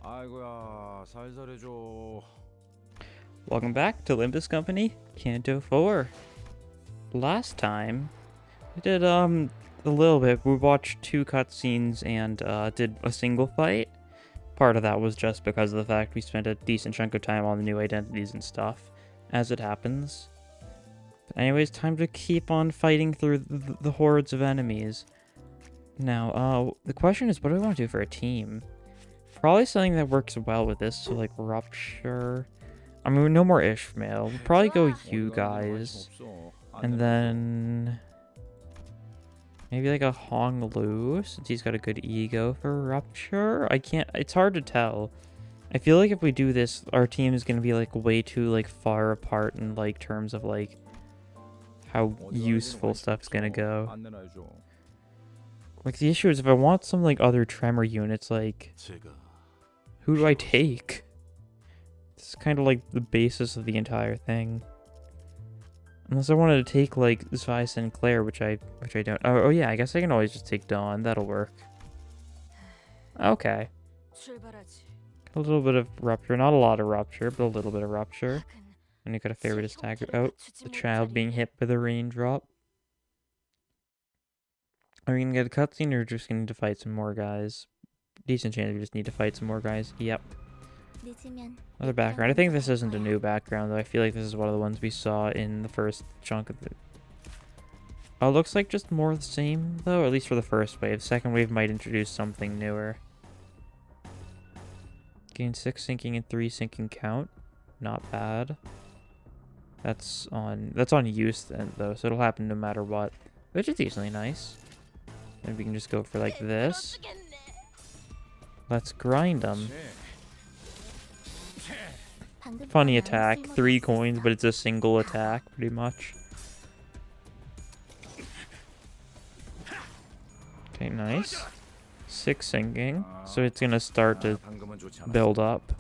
아이고야, 살살해줘. Welcome back to Limbus Company Canto 4. Last time, we did a little bit. We watched 2 cutscenes and did a single fight. Part of that was just because of the fact we spent a decent chunk of time on the new identities and stuff, as it happens. But anyways, time to keep on fighting through the hordes of enemies. Now, the question is, what do I want to do for a team? Probably something that works well with this, so like Rupture. I mean, no more Ishmael. We'll probably go you guys. And then maybe like a Hong Lu, since he's got a good ego for Rupture. It's hard to tell. I feel like if we do this, our team is going to be like way too like far apart in like terms of like how useful stuff's going to go. Like the issue is if I want some like other Tremor units, like who do I take? This is kind of like the basis of the entire thing. Unless I wanted to take like Vi Sinclair, which I don't. Oh yeah, I guess I can always just take Dawn. That'll work. Okay. A little bit of Rupture, not a lot of Rupture, but a little bit of Rupture. And you got a favorite attack. Oh, the child being hit by the raindrop. Are we gonna get a cutscene, or just gonna need to fight some more guys? Decent chance we just need to fight some more guys. Yep. Another background. I think this isn't a new background, though. I feel like this is one of the ones we saw in the first chunk of it. Oh, it looks like just more of the same, though, at least for the first wave. Second wave might introduce something newer. Gain 6 sinking and 3 sinking count. Not bad. That's on use then, though, so it'll happen no matter what. Which is decently nice. And we can just go for like this. Let's grind them. Funny attack. 3 coins, but it's a single attack, pretty much. Okay, nice. 6 sinking. So it's gonna start to build up.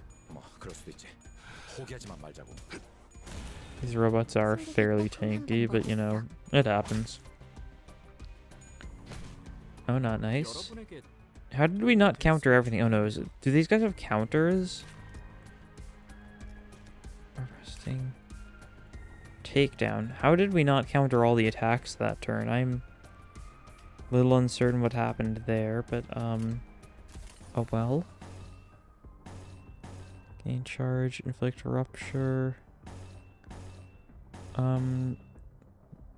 These robots are fairly tanky, but you know, it happens. Oh, not nice. How did we not counter everything? Oh no, do these guys have counters? Arresting. Takedown. How did we not counter all the attacks that turn? I'm a little uncertain what happened there, but oh well. Gain charge, inflict rupture.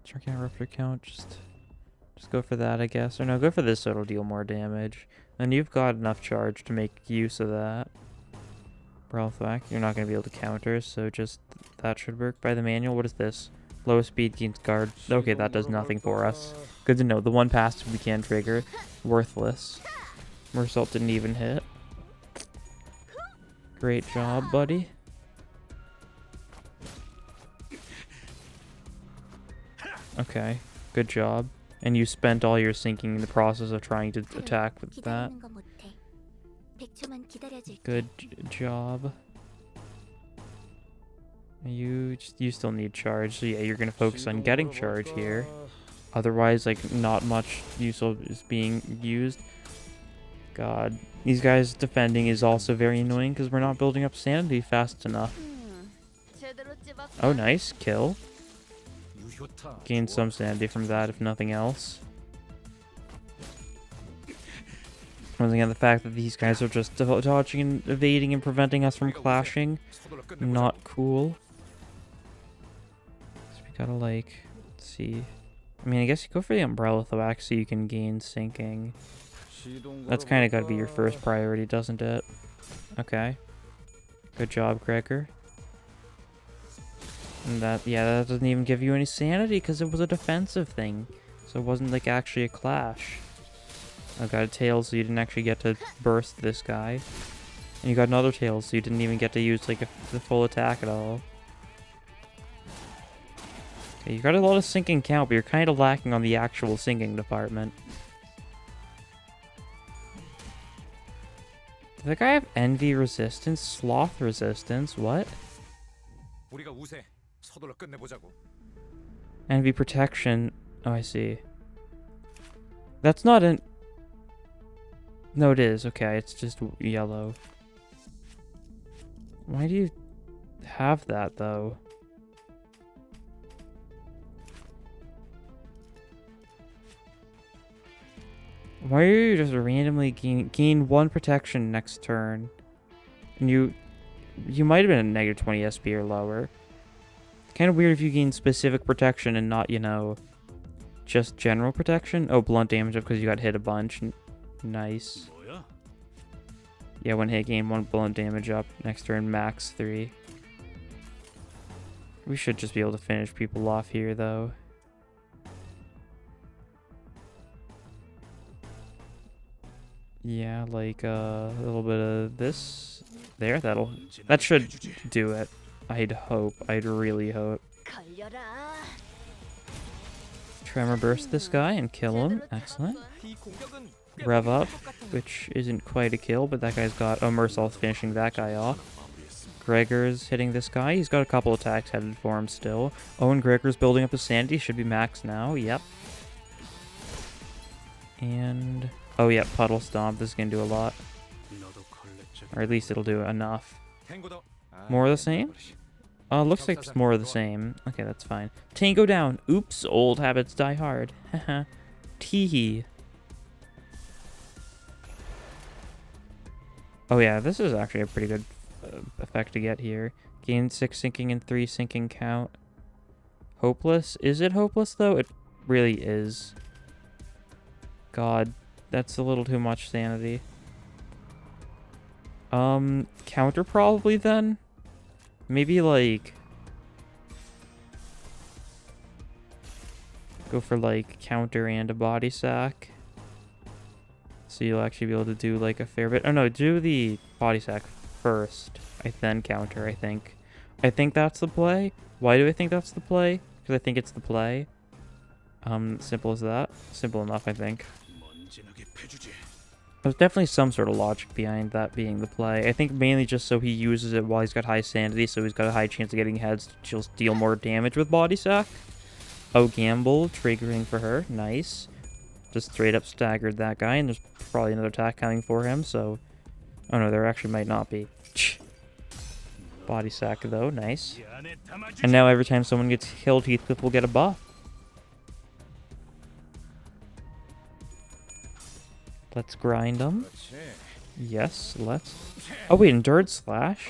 Check out rupture count, just go for that, I guess. Or no, go for this so it'll deal more damage. And you've got enough charge to make use of that. Breath whack, you're not going to be able to counter, so just that should work. By the manual, what is this? Lowest speed gains guard. Okay, that does nothing for us. Good to know. The one passive we can trigger. Worthless. Mersault didn't even hit. Great job, buddy. Okay, good job. And you spent all your sinking in the process of trying to attack with that. Good job. You still need charge, so yeah, you're gonna focus on getting charge here. Otherwise, like, not much useful is being used. God, these guys defending is also very annoying because we're not building up sanity fast enough. Oh, nice kill. Gain some sanity from that, if nothing else. Once again, the fact that these guys are just dodging and evading and preventing us from clashing, not cool. So we gotta, like, let's see. I mean, I guess you go for the umbrella though, so you can gain sinking. That's kind of gotta be your first priority, doesn't it? Okay. Good job, Gregor. And that doesn't even give you any sanity because it was a defensive thing. So it wasn't like actually a clash. I got a tail, so you didn't actually get to burst this guy. And you got another tail, so you didn't even get to use like the full attack at all. Okay, you got a lot of sinking count, but you're kind of lacking on the actual sinking department. Does that guy have envy resistance? Sloth resistance? What? Envy protection. Oh, I see. That's not an... No, it is. Okay, it's just yellow. Why do you have that, though? Why are you just randomly gain 1 protection next turn? And you might have been a negative 20 SP or lower. Kind of weird if you gain specific protection and not, you know, just general protection. Oh, blunt damage because you got hit a bunch. Nice. Yeah, when hit, gain 1 blunt damage up. Next turn, max 3. We should just be able to finish people off here, though. Yeah, like a little bit of this there. That should do it. I'd hope. I'd really hope. Tremor burst this guy and kill him. Excellent. Rev up, which isn't quite a kill, but that guy's got Mersol's finishing that guy off. Gregor's hitting this guy. He's got a couple attacks headed for him still. Oh, and Gregor's building up his sanity. Should be max now. Yep. And oh yeah, Puddle Stomp. This is gonna do a lot. Or at least it'll do enough. More of the same? Looks like it's more of the same. Okay, that's fine. Tango down. Oops, old habits die hard. Haha. Teehee. Oh yeah, this is actually a pretty good effect to get here. Gain 6 sinking and 3 sinking count. Hopeless? Is it hopeless though? It really is. God, that's a little too much sanity. Counter probably then? Maybe like go for like counter and a body sack. So you'll actually be able to do like a fair bit. Oh no, do the body sack first. Then counter, I think. I think that's the play. Why do I think that's the play? Because I think it's the play. Simple as that. Simple enough, I think. There's definitely some sort of logic behind that being the play. I think mainly just so he uses it while he's got high sanity, so he's got a high chance of getting heads to just deal more damage with body sack. Oh, gamble, triggering for her. Nice. Just straight up staggered that guy, and there's probably another attack coming for him, so... Oh no, there actually might not be. Body sack though, nice. And now every time someone gets killed, Heathcliff will get a buff. Let's grind them. Yes, let's... Oh wait, Endured Slash?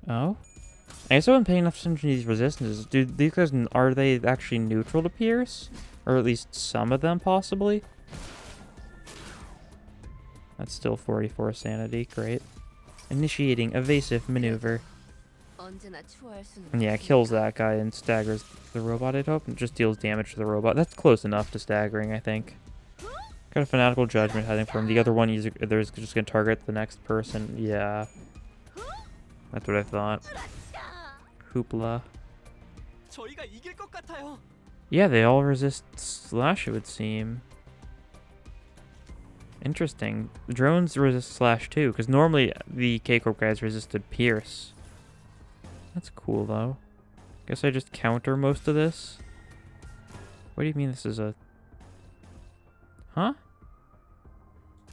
Oh? I guess I wasn't paying enough attention to these resistances. Dude, these guys, are they actually neutral to Pierce? Or at least some of them, possibly? That's still 44 sanity, great. Initiating evasive maneuver. And yeah, kills that guy and staggers the robot, I'd hope, and just deals damage to the robot. That's close enough to staggering, I think. Got a Fanatical Judgment heading for him. The other one, there's just going to target the next person. Yeah. That's what I thought. Hoopla. Yeah, they all resist Slash, it would seem. Interesting. The drones resist Slash too, because normally the K-Corp guys resisted Pierce. That's cool though. Guess I just counter most of this. What do you mean this is a... Huh?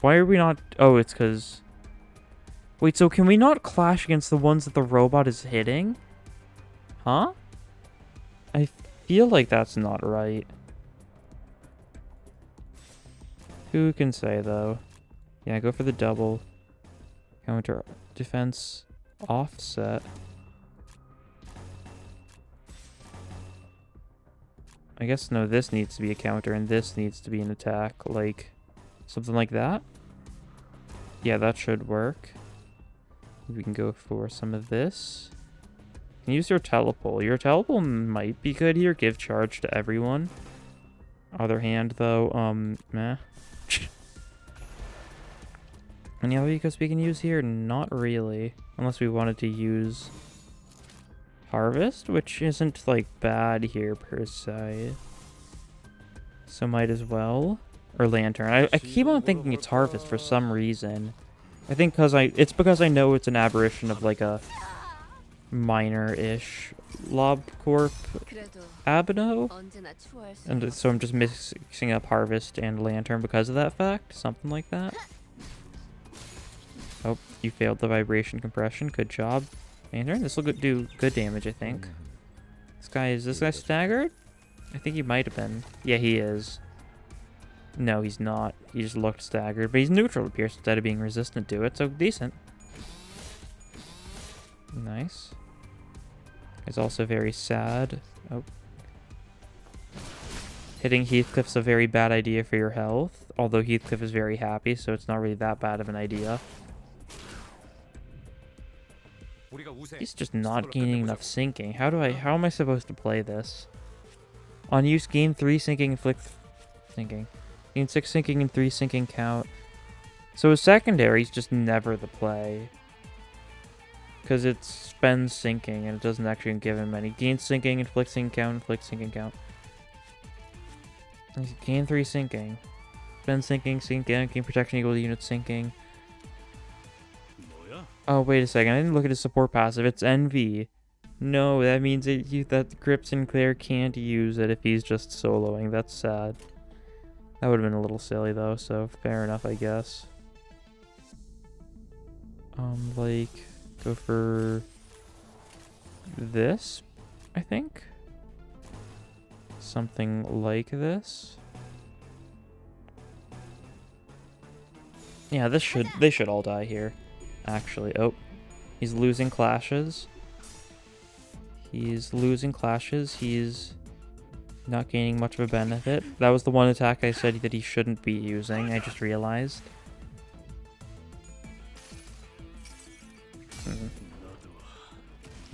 Why are we not... Oh, it's because... Wait, so can we not clash against the ones that the robot is hitting? Huh? I feel like that's not right. Who can say, though? Yeah, go for the double. Counter defense offset. I guess, no, this needs to be a counter and this needs to be an attack. Like, something like that? Yeah, that should work. We can go for some of this. You can use your telepole. Your telepole might be good here. Give charge to everyone. Other hand, though, meh. Any other ecos we can use here? Not really. Unless we wanted to use Harvest, which isn't, like, bad here per se. So might as well. Or Lantern. I keep on thinking it's Harvest for some reason. I think it's because I know it's an aberration of, like, a minor-ish Lobcorp Abino. And so I'm just mixing up Harvest and Lantern because of that fact. Something like that. Oh, you failed the vibration compression. Good job. Lantern, this will do good damage, I think. Is this guy staggered? I think he might have been. Yeah, he is. No, he's not. He just looked staggered, but he's neutral to pierce instead of being resistant to it, so decent. Nice. He's also very sad. Oh. Hitting Heathcliff's a very bad idea for your health, although Heathcliff is very happy, so it's not really that bad of an idea. He's just not gaining enough sinking. How am I supposed to play this? On use, gain 3 sinking, inflict sinking. Gain 6 sinking and 3 sinking count. So his secondary's just never the play. Because it spends sinking and it doesn't actually give him any. Gain sinking, inflict sinking count. Gain 3 sinking. Spend sinking, gain protection equal to unit sinking. Oh, wait a second. I didn't look at his support passive. It's NV. No, that means that Grips and Claire can't use it if he's just soloing. That's sad. That would have been a little silly, though, so fair enough, I guess. Like, go for this, I think? Something like this? Yeah, they should all die here, actually. Oh, he's losing clashes. He's not gaining much of a benefit. That was the one attack I said that he shouldn't be using. I just realized.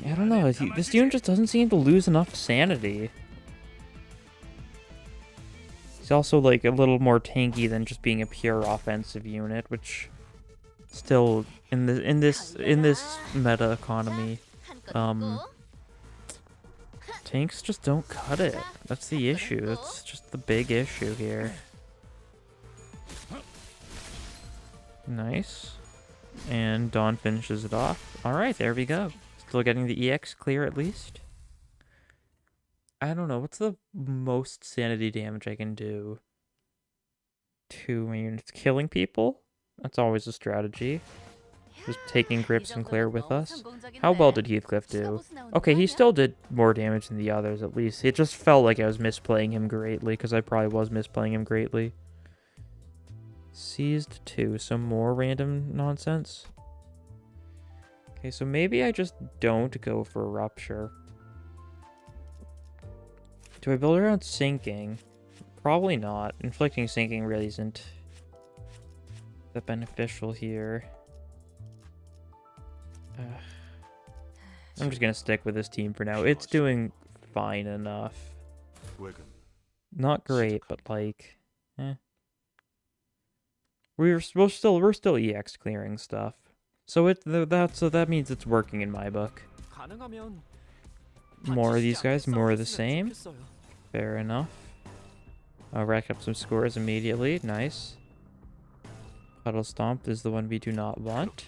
I don't know. This unit just doesn't seem to lose enough sanity. He's also like a little more tanky than just being a pure offensive unit, which still in this meta economy, tanks just don't cut it. That's the issue. That's just the big issue here. Nice. And Dawn finishes it off. Alright, there we go. Still getting the EX clear at least. I don't know. What's the most sanity damage I can do to my units? Killing people? That's always a strategy. Just taking Grips and Claire with us. How well did Heathcliff do? Okay, he still did more damage than the others, at least. It just felt like I was misplaying him greatly, because I probably was misplaying him greatly. Seized 2, so more random nonsense. Okay, so maybe I just don't go for a Rupture. Do I build around sinking? Probably not. Inflicting sinking really isn't that beneficial here. I'm just gonna stick with this team for now. It's doing fine enough. Not great, but like, eh. We're still EX clearing stuff. So that means it's working in my book. More of these guys, more of the same. Fair enough. I'll rack up some scores immediately. Nice. Puddle Stomp is the one we do not want.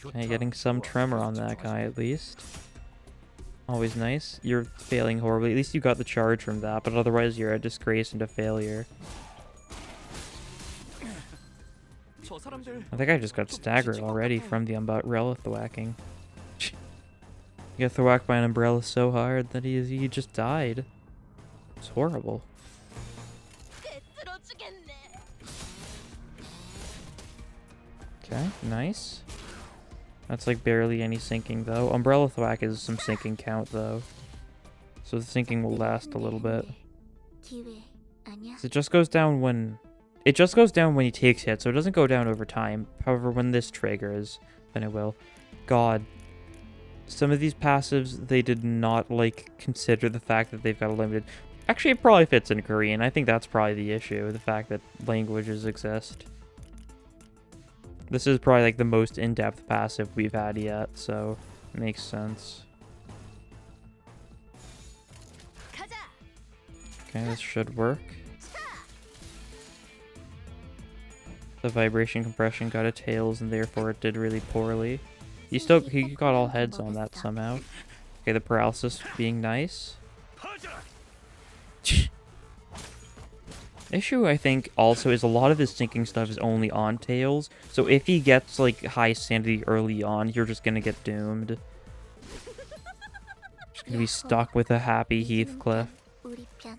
Okay, getting some tremor on that guy at least. Always nice. You're failing horribly. At least you got the charge from that, but otherwise you're a disgrace and a failure. I think I just got staggered already from the umbrella thwacking. He got thwacked by an umbrella so hard that he just died. It's horrible. Okay, nice. That's like barely any sinking though. Umbrella thwack is some sinking count though. So the sinking will last a little bit. It just goes down when he takes hits, so it doesn't go down over time. However, when this triggers, then it will. God. Some of these passives, they did not like consider the fact that they've got a limited. Actually, it probably fits in Korean. I think that's probably the issue, the fact that languages exist. This is probably like the most in-depth passive we've had yet, so it makes sense. Okay, this should work. The vibration compression got a tails, and therefore it did really poorly. He got all heads on that somehow. Okay, the paralysis being nice. Issue, I think, also is a lot of his sinking stuff is only on tails. So if he gets, like, high sanity early on, you're just gonna get doomed. Just gonna be stuck with a happy Heathcliff,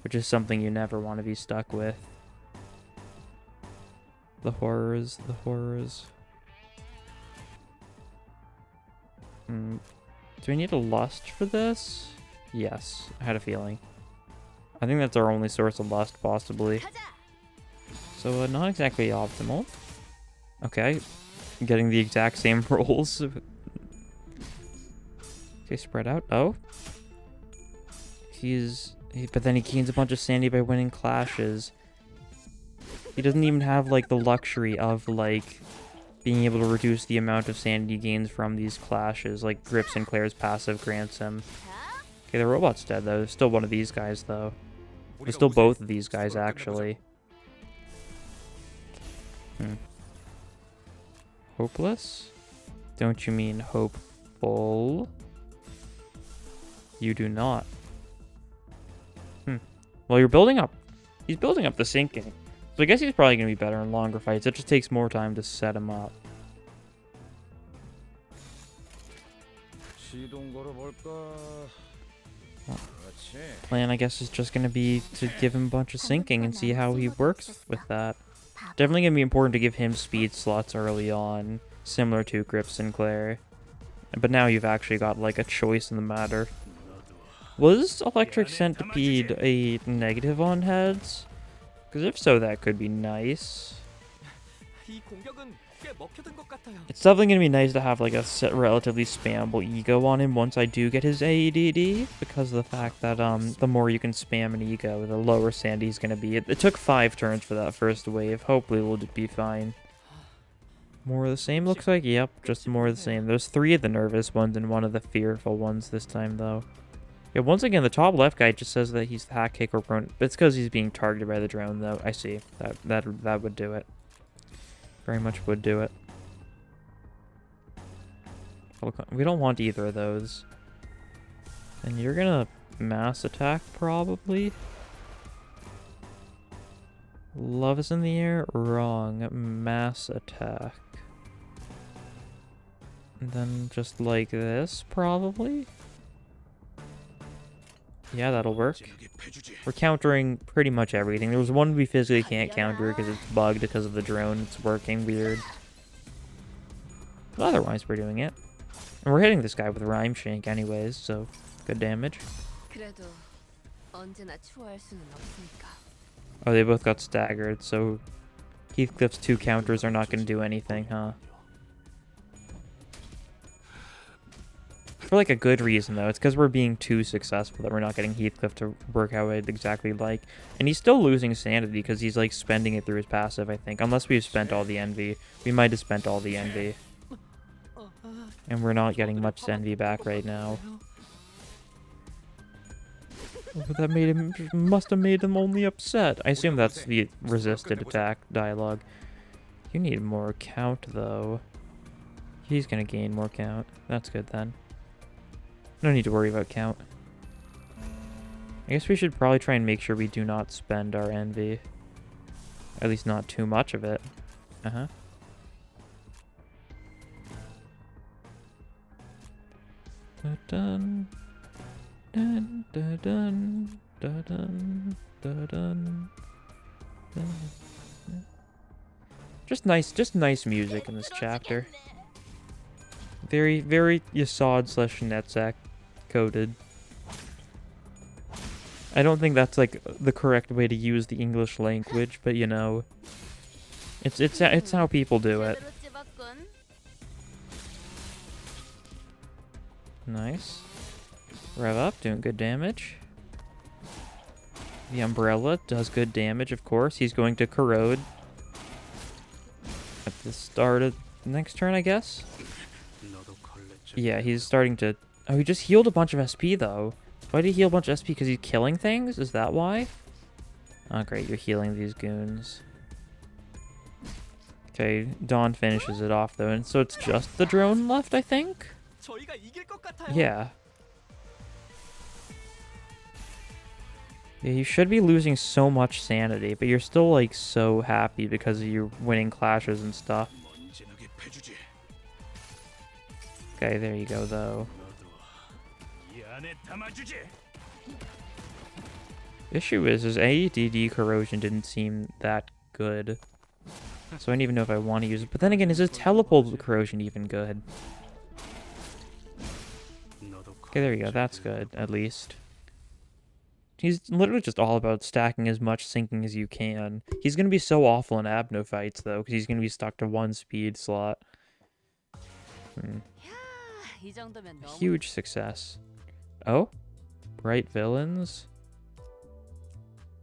which is something you never want to be stuck with. The horrors, the horrors. Do we need a lust for this? Yes, I had a feeling. I think that's our only source of lust, possibly. So, not exactly optimal. Okay, getting the exact same rolls. Okay, spread out. Oh. But then he gains a bunch of sanity by winning clashes. He doesn't even have, like, the luxury of, like, being able to reduce the amount of sanity gains from these clashes, like Grip Sinclair's passive grants him. Okay, the robot's dead, though. There's still one of these guys, though. There's still both of these guys, actually. Hopeless? Don't you mean hopeful? You do not. Well, you're building up. He's building up the sinking. So I guess he's probably going to be better in longer fights. It just takes more time to set him up. Plan, I guess, is just going to be to give him a bunch of sinking and see how he works with that. Definitely going to be important to give him speed slots early on, similar to Grip Sinclair. But now you've actually got, like, a choice in the matter. Was Electric Centipede a negative on heads? Because if so, that could be nice. It's definitely going to be nice to have, like, a relatively spammable E.G.O on him once I do get his AEDD, because of the fact that the more you can spam an E.G.O, the lower sanity is going to be. It took 5 turns for that first wave. Hopefully we'll be fine. More of the same, looks like? Yep, just more of the same. There's 3 of the nervous ones and 1 of the fearful ones this time, though. Yeah, once again, the top left guy just says that he's hack, kick, or prone. It's because he's being targeted by the drone, though. I see. That would do it. Very much would do it. We don't want either of those. And you're gonna mass attack, probably? Love is in the air? Wrong. Mass attack. And then just like this, probably? Yeah, that'll work. We're countering pretty much everything. There was one we physically can't counter because it's bugged because of the drone. It's working weird. But otherwise, we're doing it. And we're hitting this guy with Rhyme Shank anyways, so good damage. Oh, they both got staggered, so Heathcliff's 2 counters are not going to do anything, huh? For, like, a good reason, though. It's because we're being too successful that we're not getting Heathcliff to work how I'd exactly like. And he's still losing sanity because he's, like, spending it through his passive, I think. Unless we've spent all the envy. We might have spent all the envy. And we're not getting much envy back right now. That must have made him only upset. I assume that's the resisted attack dialogue. You need more count, though. He's gonna gain more count. That's good, then. No need to worry about count. I guess we should probably try and make sure we do not spend our envy. At least not too much of it. Uh-huh. Dun dun dun dun dun dun dun dun. Just nice music in this chapter. Very Yasod/Netzach coded. I don't think that's, like, the correct way to use the English language, but you know, it's how people do it. Nice. Rev up, doing good damage. The umbrella does good damage, of course. He's going to corrode at the start of the next turn, I guess. Yeah, he's starting to... Oh, he just healed a bunch of SP, though. Why did he heal a bunch of SP? Because he's killing things? Is that why? Oh, great. You're healing these goons. Okay, Dawn finishes it off, though. And so it's just the drone left, I think? Yeah. Yeah, you should be losing so much sanity, but you're still like so happy because you're winning clashes and stuff. Okay, there you go though. Issue is AEDD corrosion didn't seem that good. So I don't even know if I want to use it. But then again, is his teleport corrosion even good? Okay, there you go. That's good, at least. He's literally just all about stacking as much sinking as you can. He's going to be so awful in Abno fights, though, because he's going to be stuck to one speed slot. Huge success. Oh? Bright villains?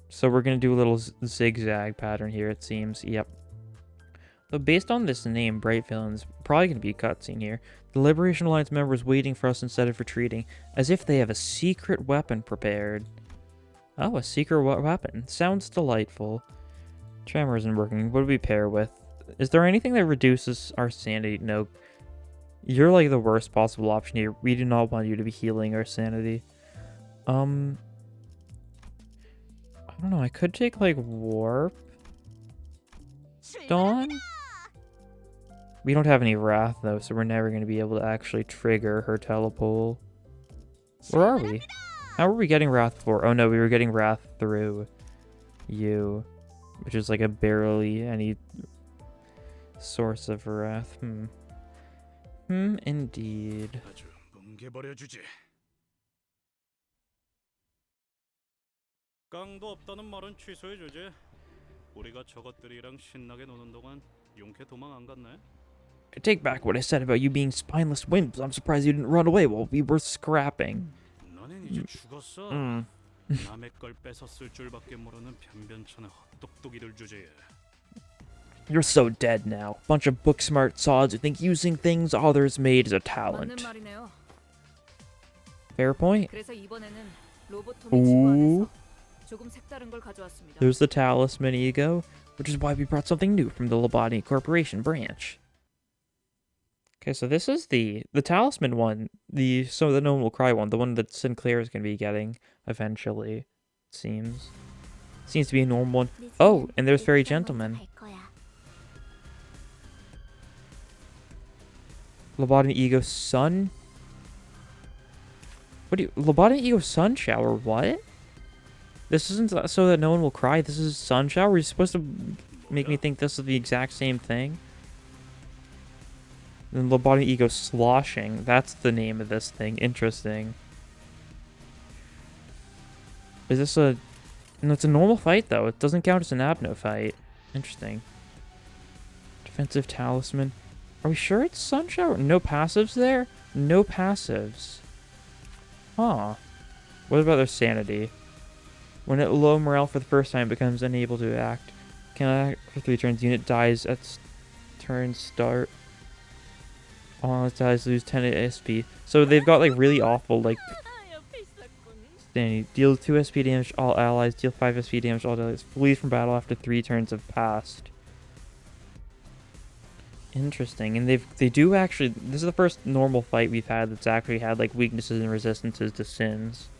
So we're going to do a little zigzag pattern here, it seems. Yep. So based on this name, Bright Villains, probably going to be a cutscene here. The Liberation Alliance members waiting for us instead of retreating, as if they have a secret weapon prepared. Oh, a secret weapon. Sounds delightful. Tremor isn't working. What do we pair with? Is there anything that reduces our sanity? No. You're like the worst possible option here. We do not want you to be healing our sanity. I don't know. I could take like Warp. Dawn? We don't have any Wrath though, so we're never going to be able to actually trigger her telepole. Where are we? How are we getting Wrath for? Oh no, we were getting Wrath through you, which is like a barely any source of Wrath. Indeed. 깡도 없다는 말은 취소해주지. 우리가 저것들이랑 신나게 노는 동안 용케 도망 안 갔네. I take back what I said about you being spineless wimps. I'm surprised you didn't run away while we were scrapping. 너는 이제 죽었어. 남의 걸 뺏었을 줄밖에 모르는 변변찮은 헛똑똑이들 주제에. You're so dead now. Bunch of book-smart sods who think using things others made is a talent. Fair point. Ooh. There's the Talisman E.G.O, which is why we brought something new from the Lobotomy Corporation branch. Okay, so this is the Talisman one, so the No One Will Cry one, the one that Sinclair is going to be getting eventually, it seems. Seems to be a normal one. Oh, and there's Fairy Gentleman. Lobotomy E.G.O Sun? What do you... Lobotomy E.G.O Sunshower? What? This isn't so that no one will cry. This is Sunshower? You're supposed to make me think this is the exact same thing? And Lobotomy E.G.O Sloshing. That's the name of this thing. Interesting. Is this a... No, it's a normal fight, though. It doesn't count as an Abno fight. Interesting. Defensive Talisman. Are we sure it's Sunshower? No passives there? No passives. Huh. What about their sanity? When at low morale for the first time, it becomes unable to act. Cannot act for 3 turns. Unit dies at turn start. All it dies, lose 10 SP. So they've got like really awful like sanity. Deal 2 SP damage all allies. Deal 5 SP damage all allies. Flees from battle after 3 turns have passed. Interesting. And they do actually... This is the first normal fight we've had that's actually had like weaknesses and resistances to sins.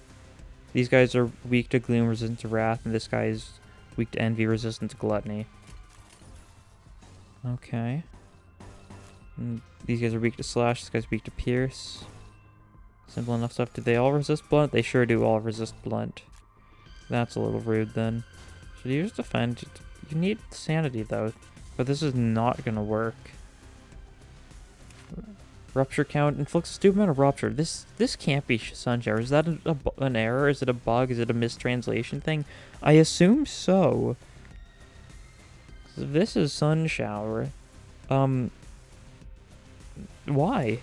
These guys are weak to gloom, resistant to wrath, and this guy is weak to envy, resistant to gluttony. Okay. And these guys are weak to slash, this guy's weak to pierce. Simple enough stuff. Do they all resist blunt? They sure do all resist blunt. That's a little rude then. Should you just defend? You need sanity though. But this is not gonna work. Rupture count inflicts a stupid amount of rupture. This can't be Sunshower. Is that an error? Is it a bug? Is it a mistranslation thing? I assume so. This is Sunshower. Why?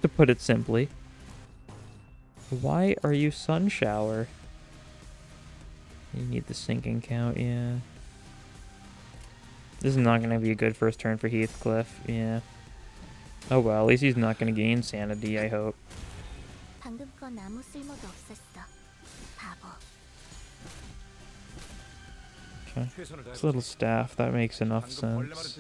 To put it simply. Why are you Sunshower? You need the sinking count, yeah. This is not going to be a good first turn for Heathcliff, yeah. Oh well, at least he's not going to gain sanity, I hope. Okay. This little staff, that makes enough sense.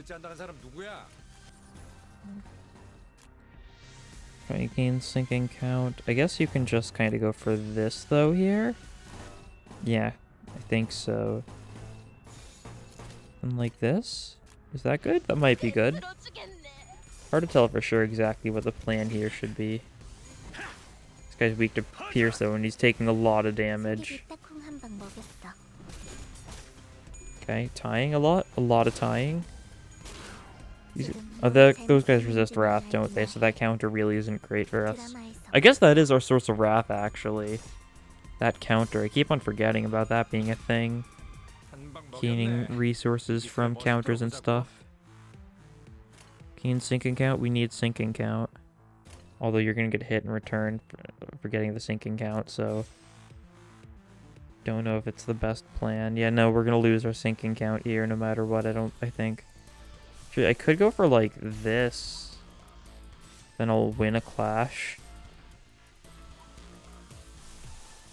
Okay, gain sinking count. I guess you can just kind of go for this though here. Yeah, I think so. And like this? Is that good? That might be good. Hard to tell for sure exactly what the plan here should be. This guy's weak to pierce though, and he's taking a lot of damage. Okay, tying a lot of tying. Those guys resist wrath, don't they? So that counter really isn't great for us. I guess that is our source of wrath, actually. That counter. I keep on forgetting about that being a thing. Gaining resources from counters and stuff. Gain sinking count? We need sinking count. Although you're going to get hit in return for getting the sinking count, so... Don't know if it's the best plan. Yeah, no, we're going to lose our sinking count here no matter what, I think. I could go for, like, this. Then I'll win a clash.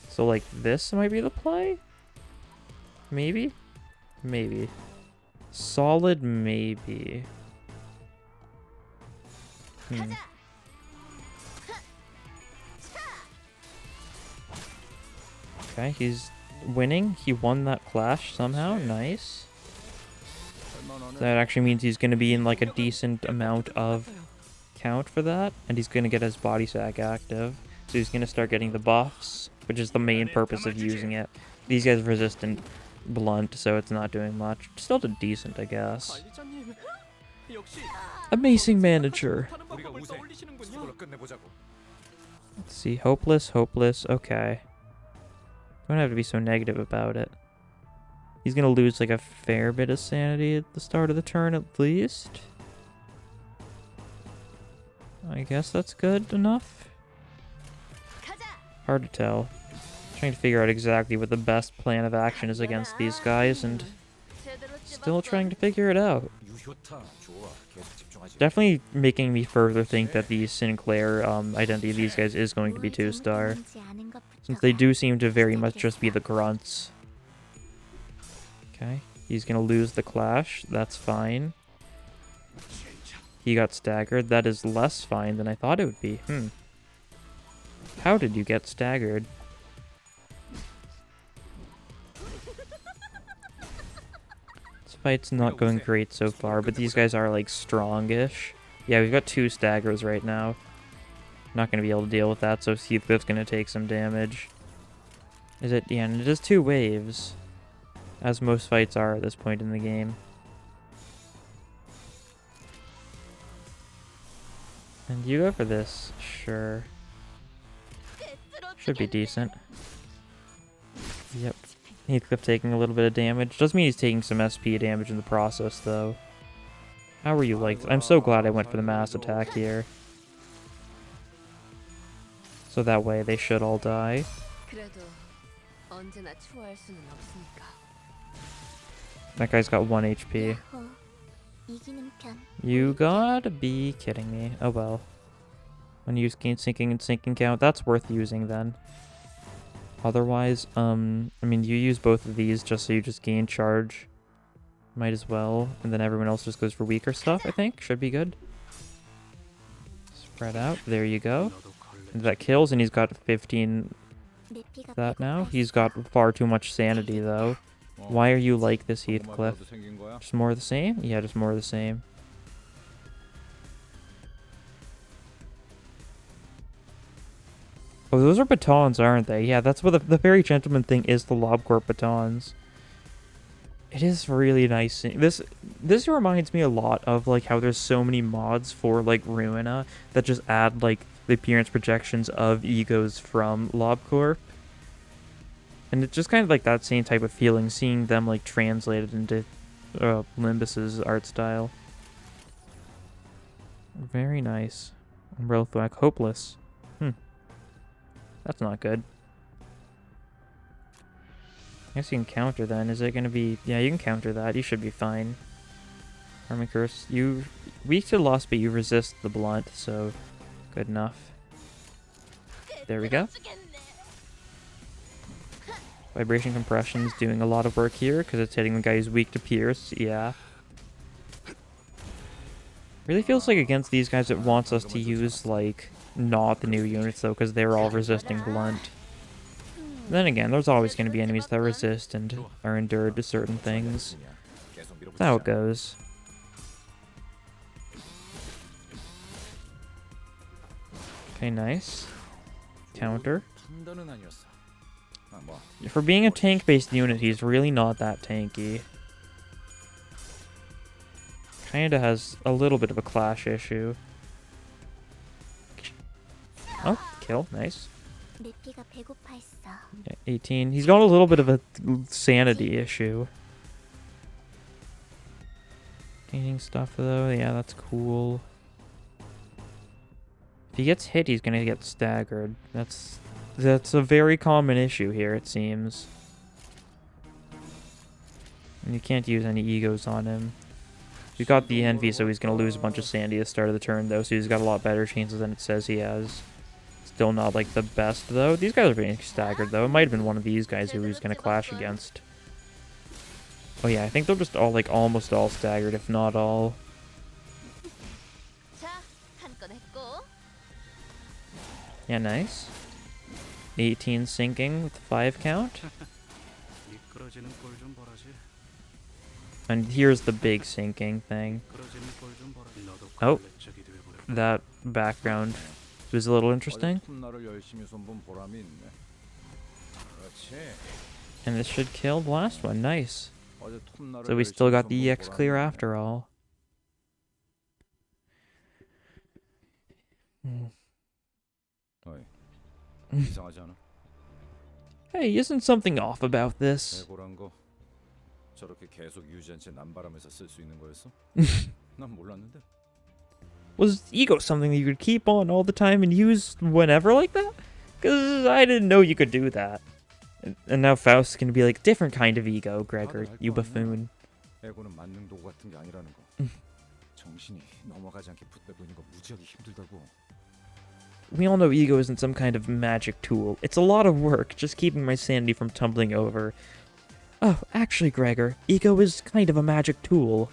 So, like, this might be the play? Maybe? Maybe. Solid maybe. Okay, he's winning. He won that clash somehow. Nice. That actually means he's going to be in like a decent amount of count for that. And he's going to get his body sack active. So he's going to start getting the buffs, which is the main purpose of using it. These guys are resistant blunt, so it's not doing much. Still did decent, I guess. Amazing manager. Let's see. Hopeless, hopeless. Okay. Don't have to be so negative about it. He's gonna lose like a fair bit of sanity at the start of the turn at least. I guess that's good enough. Hard to tell. Trying to figure out exactly what the best plan of action is against these guys, and still trying to figure it out. Definitely making me further think that the Sinclair identity of these guys is going to be 2-star. Since they do seem to very much just be the grunts. Okay, he's gonna lose the clash. That's fine. He got staggered. That is less fine than I thought it would be. How did you get staggered? This fight's not going great so far, but these guys are like strongish. Yeah, we've got 2 staggers right now. Not going to be able to deal with that, so Heathcliff's going to take some damage. Is it? Yeah, and it is 2 waves. As most fights are at this point in the game. And you go for this. Sure. Should be decent. Yep. Heathcliff taking a little bit of damage. Doesn't mean he's taking some SP damage in the process, though. How were you like? I'm so glad I went for the mass attack here. So that way they should all die. That guy's got 1 HP. You gotta be kidding me. Oh well. When you use gain sinking and sinking count, that's worth using then. Otherwise, I mean, you use both of these just so you just gain charge. Might as well. And then everyone else just goes for weaker stuff, I think. Should be good. Spread out. There you go. And that kills, and he's got 15 that now. He's got far too much sanity, though. Why are you like this, Heathcliff? Just more of the same? Yeah, just more of the same. Oh, those are batons, aren't they? Yeah, that's what the Fairy Gentleman thing is, the Lobcorp batons. It is really nice. This reminds me a lot of like how there's so many mods for like Ruina that just add like the appearance projections of E.G.Os from Lobcorp. And it's just kind of like that same type of feeling, seeing them like translated into Limbus's art style. Very nice. Umbrella Thwack, hopeless. That's not good. I guess you can counter then. Is it going to be... Yeah, you can counter that. You should be fine. Army Curse. You... Weak to loss, but you resist the blunt, so... Good enough. There we go. Vibration Compression's doing a lot of work here, because it's hitting the guy who's weak to pierce. Yeah. Really feels like against these guys it wants us to use, like... Not the new units, though, because they're all resisting blunt. Then again, there's always going to be enemies that resist and are endured to certain things. That's how it goes. Okay, nice. Counter. For being a tank-based unit, he's really not that tanky. Kinda has a little bit of a clash issue. Oh, kill. Nice. Yeah, 18. He's got a little bit of a sanity issue. Gaining stuff, though. Yeah, that's cool. If he gets hit, he's gonna get staggered. That's a very common issue here, it seems. And you can't use any egos on him. He's got the envy, so he's gonna lose a bunch of sanity at the start of the turn, though, so he's got a lot better chances than it says he has. Still not, like, the best, though. These guys are being staggered, though. It might have been one of these guys who he's gonna clash against. Oh, yeah, I think they're just all, like, almost all staggered, if not all. Yeah, nice. 18 sinking with 5 count. And here's the big sinking thing. Oh, that background was a little interesting. And this should kill the last one. Nice. So we still got the EX clear after all. Hey, isn't something off about this? Was E.G.O something that you could keep on all the time and use whenever like that? Because I didn't know you could do that. And now Faust's gonna be like, different kind of E.G.O, Gregor, you buffoon. We all know E.G.O isn't some kind of magic tool. It's a lot of work, just keeping my sanity from tumbling over. Oh, actually, Gregor, E.G.O is kind of a magic tool.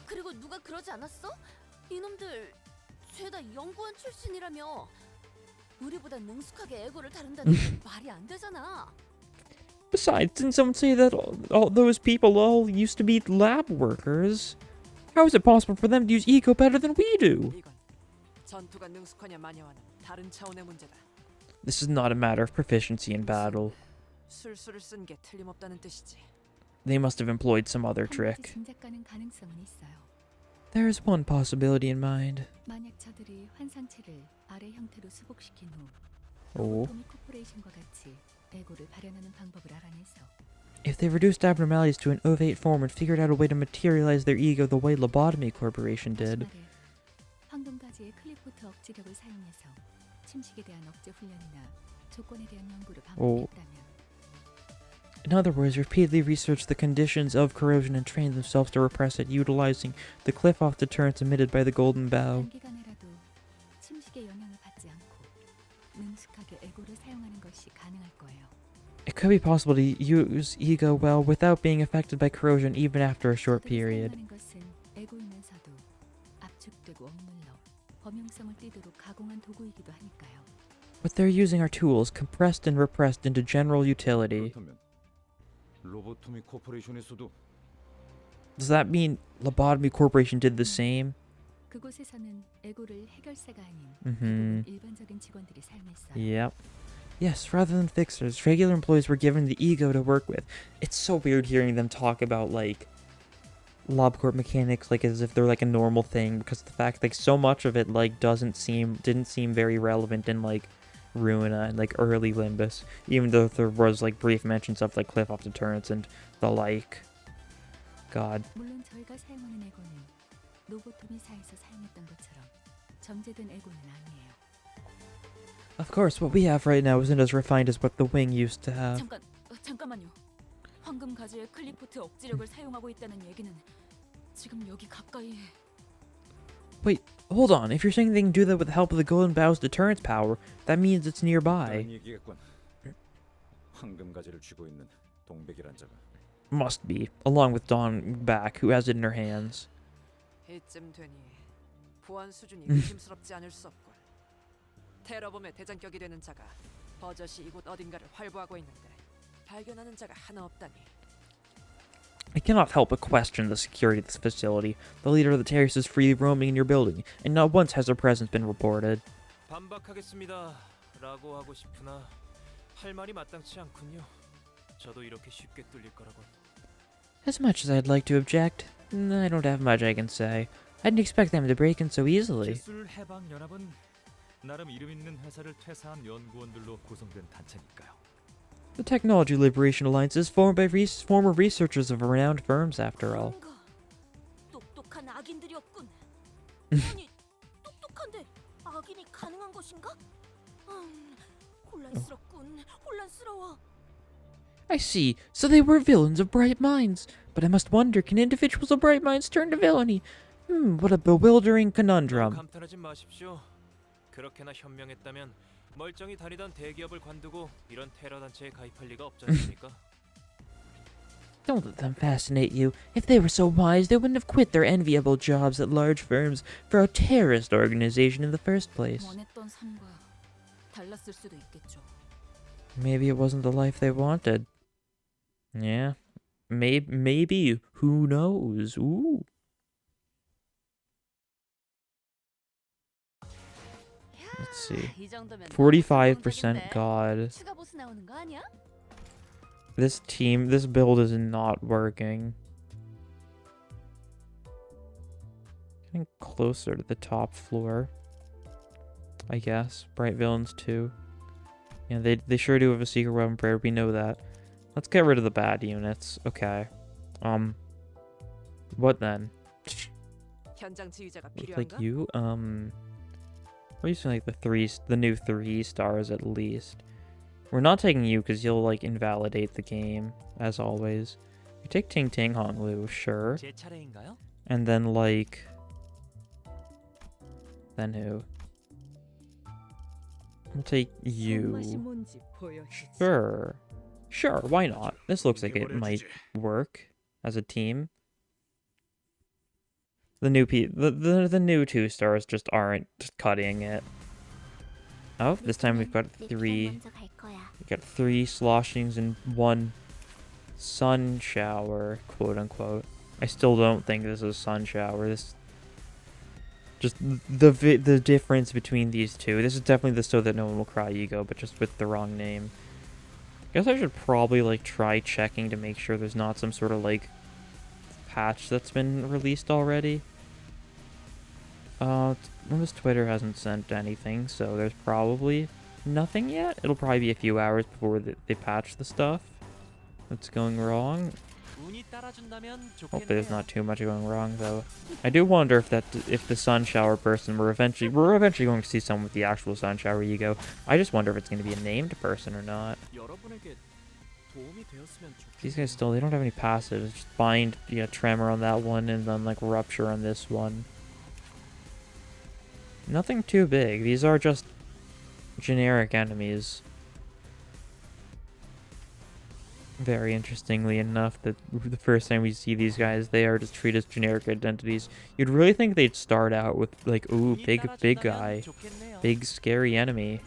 Besides, didn't someone say that all those people all used to be lab workers? How is it possible for them to use E.G.O better than we do? This is not a matter of proficiency in battle. They must have employed some other trick. There is one possibility in mind. Oh. If they reduced abnormalities to an ovate form and figured out a way to materialize their E.G.O the way Lobotomy Corporation did. Oh. In other words, repeatedly research the conditions of corrosion and train themselves to repress it, utilizing the cliff-off deterrents emitted by the golden bow. It could be possible to use E.G.O well without being affected by corrosion even after a short period. What they're using are tools compressed and repressed into general utility. Does that mean Lobotomy Corporation did the same? Yep. Yes, rather than fixers, regular employees were given the E.G.O to work with. It's so weird hearing them talk about, like, LobCorp mechanics, like, as if they're, like, a normal thing, because the fact, like, so much of it, like, didn't seem very relevant in, like, Ruina and, like, early Limbus, even though there was, like, brief mentions of, like, cliff-off deterrents and the like. God. Of course, what we have right now isn't as refined as what the wing used to have. 잠깐만요. 황금 가지의 클리포트 억지력을 사용하고 있다는 얘기는 지금 여기 가까이에. Wait, hold on. If you're saying they can do that with the help of the Golden Bow's deterrence power, that means it's nearby. Must be, along with Dawn back, who has it in her hands. 이쯤 되니 보안 수준이 의심스럽지 않을 수 없군. 테러범의 대장격이 되는 자가 버젓이 이곳 어딘가를 활보하고 있는데 발견하는 자가 하나 없다니. I cannot help but question the security of this facility. The leader of the terrorists is freely roaming in your building, and not once has their presence been reported. 반박하겠습니다라고 하고 싶으나 할 말이 마땅치 않군요. 저도 이렇게 쉽게 뚫릴 거라고. As much as I'd like to object, I don't have much I can say. I didn't expect them to break in so easily. 기술 해방 연합은 나름 이름 있는 회사를 퇴사한 연구원들로 구성된 단체니까요. The Technology Liberation Alliance is formed by former researchers of renowned firms, after all. 뭔가 똑똑한 악인들이었군. 아니, 똑똑한데 악인이 가능한 것인가? 혼란스러워. I see. So they were villains of bright minds. But I must wonder, can individuals of bright minds turn to villainy? What a bewildering conundrum. 감탄하지 마십시오. 그렇게나 현명했다면 멀쩡히 다니던 대기업을 관두고 이런 테러 단체에 가입할 리가 없지 않습니까? Don't let them fascinate you. If they were so wise, they wouldn't have quit their enviable jobs at large firms for a terrorist organization in the first place. 원했던 삶과 달랐을 수도 있겠죠. Maybe it wasn't the life they wanted. Yeah. Maybe. Who knows? Ooh. Let's see. 45% God. 추가 보스 나오는 거 아니야? This build is not working. Getting closer to the top floor, I guess. Bright Villains too. Yeah, they sure do have a secret weapon prayer. We know that. Let's get rid of the bad units. Okay. What then? 현장 지휘자가 Like 필요한가? you? We're using like the new 3 stars at least. We're not taking you because you'll like invalidate the game, as always. We take Ting Ting Hong Lu, sure. 제 차례인가요? And then like... Then who? We'll take you. Sure, why not? This looks like it might work as a team. The new the new 2 stars just aren't cutting it. Oh, this time we've got 3. We got 3 sloshings and 1 sun shower, quote unquote. I still don't think this is sun shower. This just the difference between these two. This is definitely the So That No One Will Cry E.G.O, but just with the wrong name. Guess I should probably like try checking to make sure there's not some sort of like patch that's been released already. Limbus Twitter hasn't sent anything, so there's probably nothing yet. It'll probably be a few hours before they patch the stuff that's going wrong. Hopefully there's not too much going wrong though. I do wonder if the sun shower person we're eventually going to see someone with the actual sun shower E.G.O. I just wonder if it's going to be a named person or not. These guys still, they don't have any passives. Just bind, tremor on that one and then like rupture on this one. Nothing too big. These are just generic enemies. Very interestingly enough, that the first time we see these guys, they are just treated as generic identities. You'd really think they'd start out with like, ooh, big guy, big scary enemy,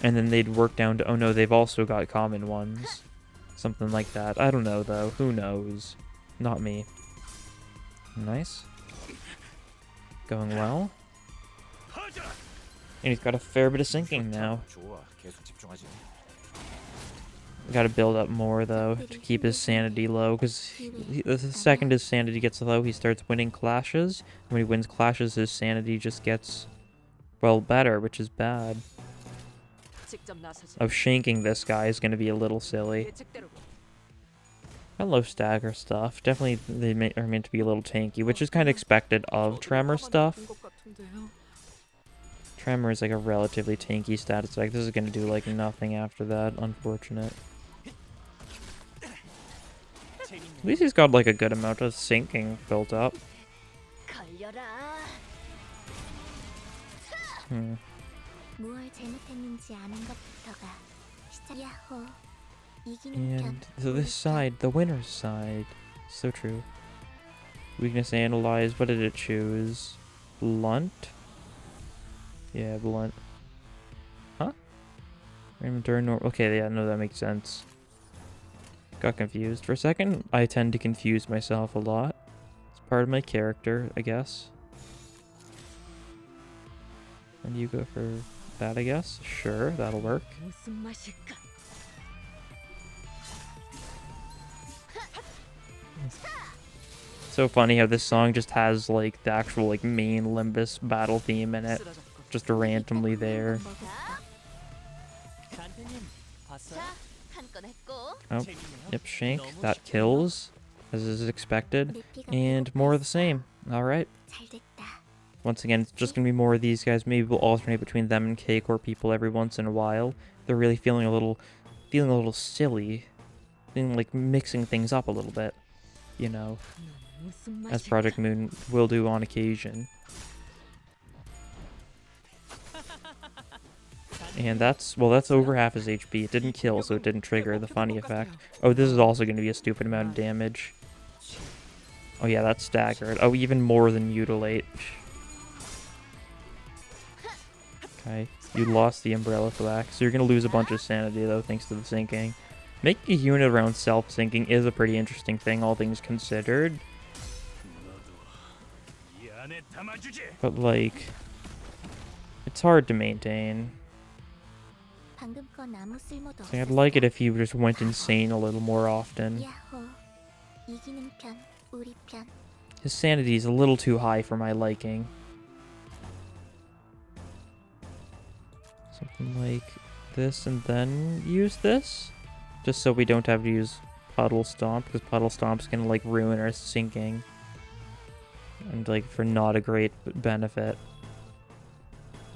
and then they'd work down to, oh no, they've also got common ones. Something like that. I don't know though. Who knows? Not me. Nice. Going well. And he's got a fair bit of sinking now. Gotta build up more though to keep his sanity low, because the second his sanity gets low, he starts winning clashes. When he wins clashes, his sanity just gets, well, better, which is bad. Of shanking this guy is gonna be a little silly. Low stagger stuff. Definitely they are meant to be a little tanky, which is kind of expected of Tremor stuff. Tremor is like a relatively tanky status effect. This is gonna do like nothing after that. Unfortunate. At least he's got like a good amount of sinking built up. And so this side, the winner's side. So true. Weakness analyzed. What did it choose? Blunt? Yeah, blunt. Huh? Okay, yeah, no, that makes sense. Got confused. For a second, I tend to confuse myself a lot. It's part of my character, I guess. And you go for that, I guess? Sure, that'll work. 무슨 맛일까? So funny how this song just has, like, the actual, like, main Limbus battle theme in it. Just randomly there. Oh, yep, Shank. That kills, as is expected. And more of the same. Alright. Once again, it's just going to be more of these guys. Maybe we'll alternate between them and K-Core people every once in a while. They're really feeling a little silly. Feeling like mixing things up a little bit. You know, as Project Moon will do on occasion. And that's over half his HP. It didn't kill, so it didn't trigger the funny effect. Oh, this is also going to be a stupid amount of damage. Oh yeah, that's staggered. Oh, even more than Mutilate. Okay, you lost the Umbrella Thwack, so you're going to lose a bunch of sanity, though, thanks to the sinking. Making a unit around self-sinking is a pretty interesting thing, all things considered. But, like, it's hard to maintain. So I'd like it if you just went insane a little more often. His sanity is a little too high for my liking. Something like this, and then use this? Just so we don't have to use Puddle Stomp, because Puddle Stomp's gonna, like, ruin our sinking. And, like, for not a great benefit.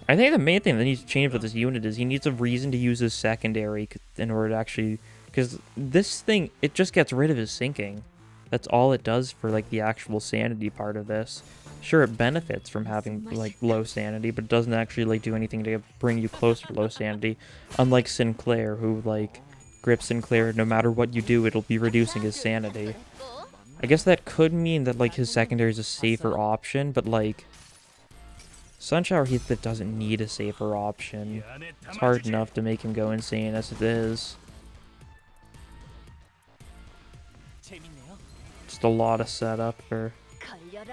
I think the main thing that needs to change with this unit is he needs a reason to use his secondary in order to actually... Because this thing, it just gets rid of his sinking. That's all it does for, like, the actual sanity part of this. Sure, it benefits from having, like, low sanity, but it doesn't actually, like, do anything to bring you closer to low sanity. Unlike Sinclair, who, like, Grip Sinclair, no matter what you do, it'll be reducing his sanity. I guess that could mean that, like, his secondary is a safer option, but, like... Sunshower Heathcliff doesn't need a safer option. It's hard enough to make him go insane as it is. Just a lot of setup for a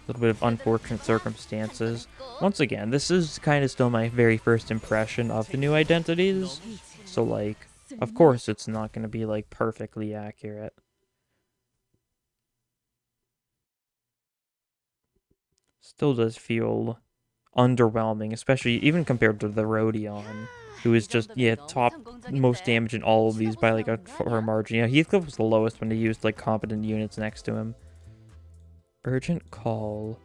little bit of unfortunate circumstances. Once again, this is kind of still my very first impression of the new identities. So, like, of course it's not going to be, like, perfectly accurate. Still does feel underwhelming, especially even compared to the Rodion, who is just, yeah, top most damage in all of these by, like, a far margin. Yeah, Heathcliff was the lowest when he used, like, competent units next to him. Urgent call.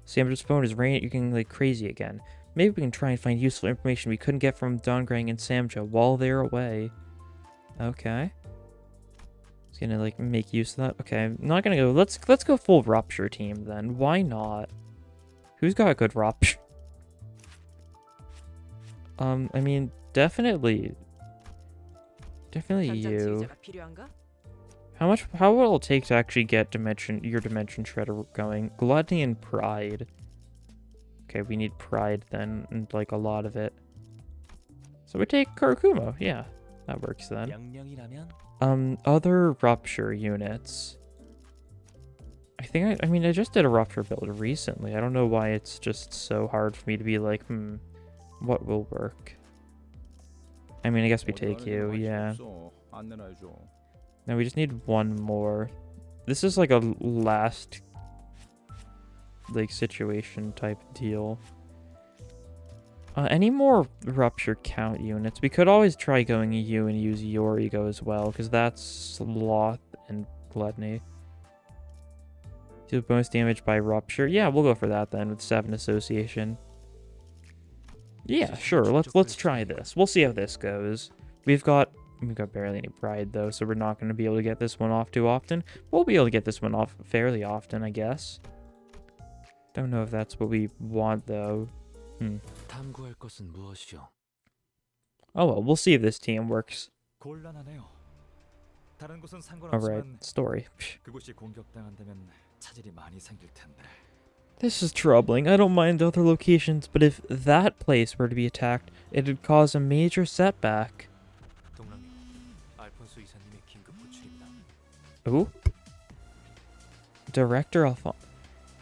Samdra's phone is ringing like crazy again. Maybe we can try and find useful information we couldn't get from Dongrang and Samja while they're away. Okay. It's gonna, like, make use of that. Okay, I'm not gonna go. Let's go full Rupture team then. Why not? Who's got a good Rupture? I mean, definitely you. How will it take to actually get your Dimension Shredder going? Gluttony and Pride. Okay, we need Pride then, and, like, a lot of it. So we take Karakumo. Yeah, that works then. Other Rupture units. I mean, I just did a Rupture build recently. I don't know why it's just so hard for me to be like, what will work? I mean, I guess we take you, yeah. Now we just need one more. This is like a last, like, situation type deal. Any more Rupture count units? We could always try going EU and use your Ego as well, because that's Sloth and Gluttony. Do bonus damage by Rupture. Yeah, we'll go for that then with 7 association. Yeah, sure. Let's try this. We'll see how this goes. We've got barely any Pride though, so we're not going to be able to get this one off too often. We'll be able to get this one off fairly often, I guess. Don't know if that's what we want though. Oh well, we'll see if this team works. Alright, story. This is troubling. I don't mind other locations, but if that place were to be attacked, it'd cause a major setback. Ooh. Director Alfonso.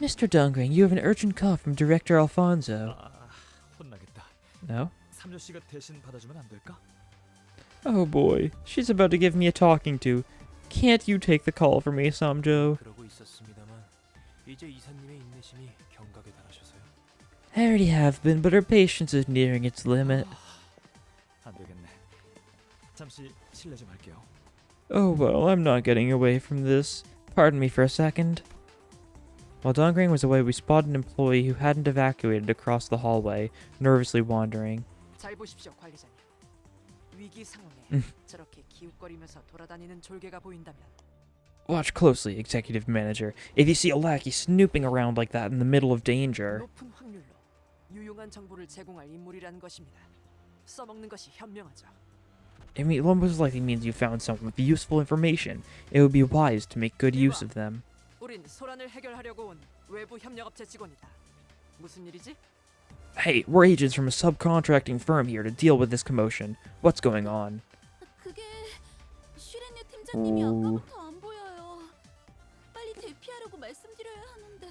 Mr. Dungring, you have an urgent call from Director Alfonso. 아, 혼나겠다. No? 삼조 씨가 대신 받아주면 안 될까? Oh boy, she's about to give me a talking to. Can't you take the call for me, Samjo? 그러고 있었습니다만 이제 이사님의 인내심이 경각에 달하셔서요. I already have been, but her patience is nearing its limit. 안 되겠네. 잠시 실례 좀 할게요. Oh well, I'm not getting away from this. Pardon me for a second. While Dongring was away, we spotted an employee who hadn't evacuated across the hallway, nervously wandering. 잘 보십시오, 관리자님. 위기 상황에 저렇게 기웃거리면서 돌아다니는 졸개가 보인다면 Watch closely, Executive Manager. If you see a lackey snooping around like that in the middle of danger, 높은 확률로 유용한 정보를 제공할 인물이라는 것입니다. 써먹는 것이 현명하죠. I mean, most likely means you found someone with useful information. It would be wise to make good use of them. 우린 소란을 해결하려고 온 외부 협력업체 직원이다. 무슨 일이지? Hey, we're agents from a subcontracting firm here to deal with this commotion. What's going on? 그게 슈렌유 팀장님이 오. 아까부터 안 보여요. 빨리 대피하라고 말씀드려야 하는데.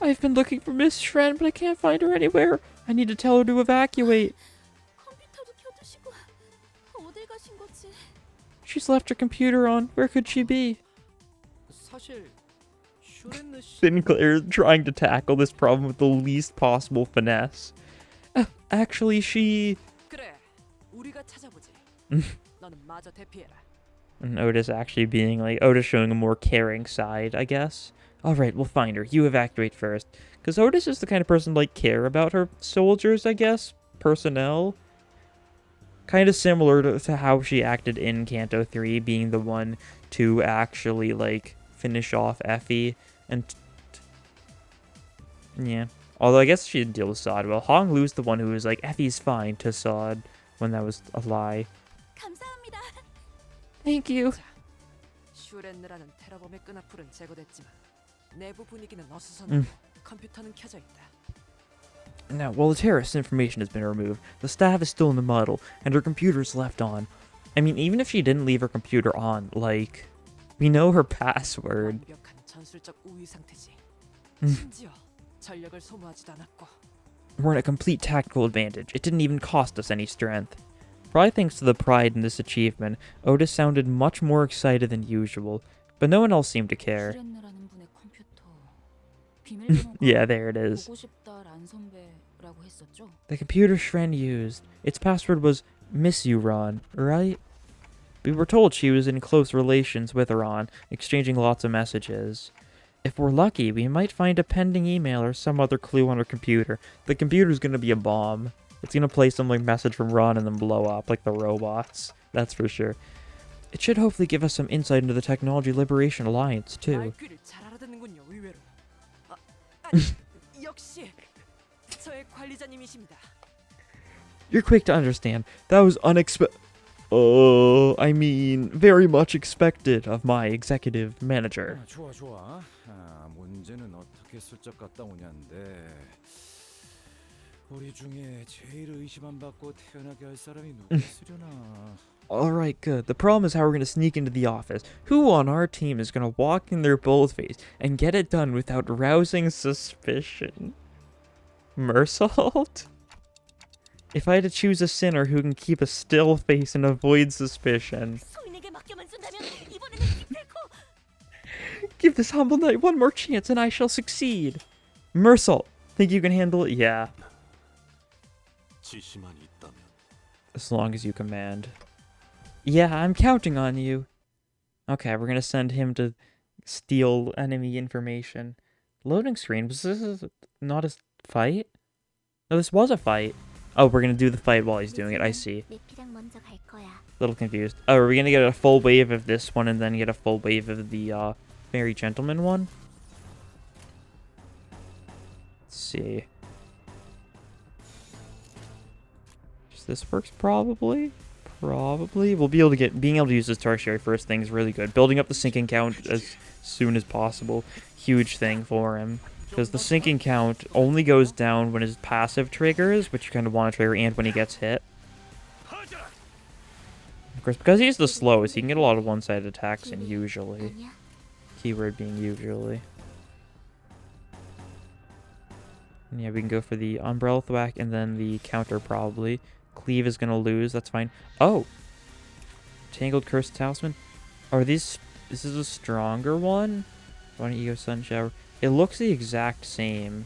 I've been looking for Miss Shren, but I can't find her anywhere. I need to tell her to evacuate. 컴퓨터도 켜두시고 어딜 가신 거지? She's left her computer on. Where could she be? 사실 슈렌느 씨 Sinclair trying to tackle this problem with the least possible finesse. Actually, she... 그래, 우리가 찾아보지. 너는 마저 대피해라. And Otis actually being like... Otis showing a more caring side, I guess. Alright, we'll find her. You evacuate first. Because Otis is the kind of person to, like, care about her soldiers, I guess. Personnel. Kind of similar to how she acted in Canto 3, being the one to actually, like, finish off Effie. And... yeah. Although I guess she didn't deal with Sod well. Hong Lu's the one who was like, Effie's fine to Sod, when that was a lie. 감사합니다. Thank you. 슈렌느라는 테러범의 끈앞풀은 제거됐지만 내부 분위기는 어수선하고 컴퓨터는 켜져 있다. Now, while the terrorist information has been removed, the staff is still in the muddle, and her computer's left on. I mean, even if she didn't leave her computer on, like, we know her password. 완벽한 전술적 우위 상태지. 음. 심지어 전력을 소모하지도 않았고. We're in a complete tactical advantage. It didn't even cost us any strength. Probably thanks to the pride in this achievement, Otis sounded much more excited than usual, but no one else seemed to care. 슈렌느라는 분의 컴퓨터 비밀번호가 Yeah, there it is. 보고 싶다 란 선배라고 했었죠? The computer Shren used, its password was Miss You, Ron, right? We were told she was in close relations with Ron, exchanging lots of messages. If we're lucky, we might find a pending email or some other clue on her computer. The computer's gonna be a bomb. It's gonna play some like message from Ron and then blow up like the robots. That's for sure. It should hopefully give us some insight into the Technology Liberation Alliance, too. 말귀를 잘 알아듣는군요, 의외로. 아니, 역시 저의 관리자님이십니다. You're quick to understand. That was I mean, very much expected of my executive manager. 좋아 좋아. 문제는 어떻게 슬쩍 갔다 오냐인데 우리 중에 제일 의심만 받고 태어나게 할 사람이 누구 있으려나? Alright, good. The problem is how we're gonna sneak into the office. Who on our team is gonna walk in their boldface and get it done without rousing suspicion? Mersault? If I had to choose a sinner who can keep a still face and avoid suspicion, 소인에게 맡겨만 준다면 이번에는 기필코 give this humble knight one more chance and I shall succeed. Mersault, think you can handle it? Yeah, 지시만 있다면. as long as you command. Yeah, I'm counting on you. Okay, we're gonna send him to steal enemy information. Loading screen, was this not a fight? No, this was a fight. Oh, we're gonna do the fight while he's doing it, I see. Little confused. Oh, are we gonna get a full wave of this one and then get a full wave of the, Merry Gentleman one? Let's see. This works probably. We'll be able to being able to use this tertiary first thing is really good. Building up the sinking count as soon as possible, huge thing for him. Because the sinking count only goes down when his passive triggers, which you kind of want to trigger, and when he gets hit. Of course, because he's the slowest, he can get a lot of one-sided attacks in usually. 아니야. Keyword being usually. And yeah, we can go for the Umbrella Thwack and then the counter probably. Cleave is going to lose, that's fine. Oh! Tangled Curse Talisman. Are these... This is a stronger one? Why don't you go Sunshower? It looks the exact same.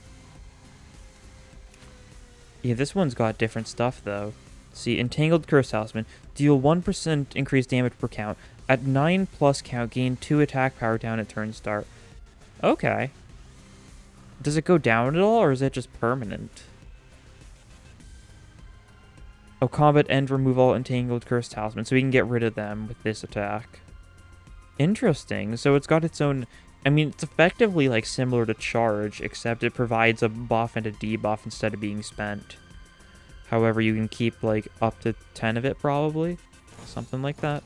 Yeah, this one's got different stuff though. See, Entangled Curse Talisman. Deal 1% increased damage per count. At 9+ count, gain 2 attack power down at turn start. Okay. Does it go down at all, or is it just permanent? Oh, combat end, remove all Entangled Curse Talisman, so we can get rid of them with this attack. Interesting. So it's got its own... I mean, it's effectively like similar to Charge, except it provides a buff and a debuff instead of being spent. However, you can keep like up to 10 of it probably. Something like that.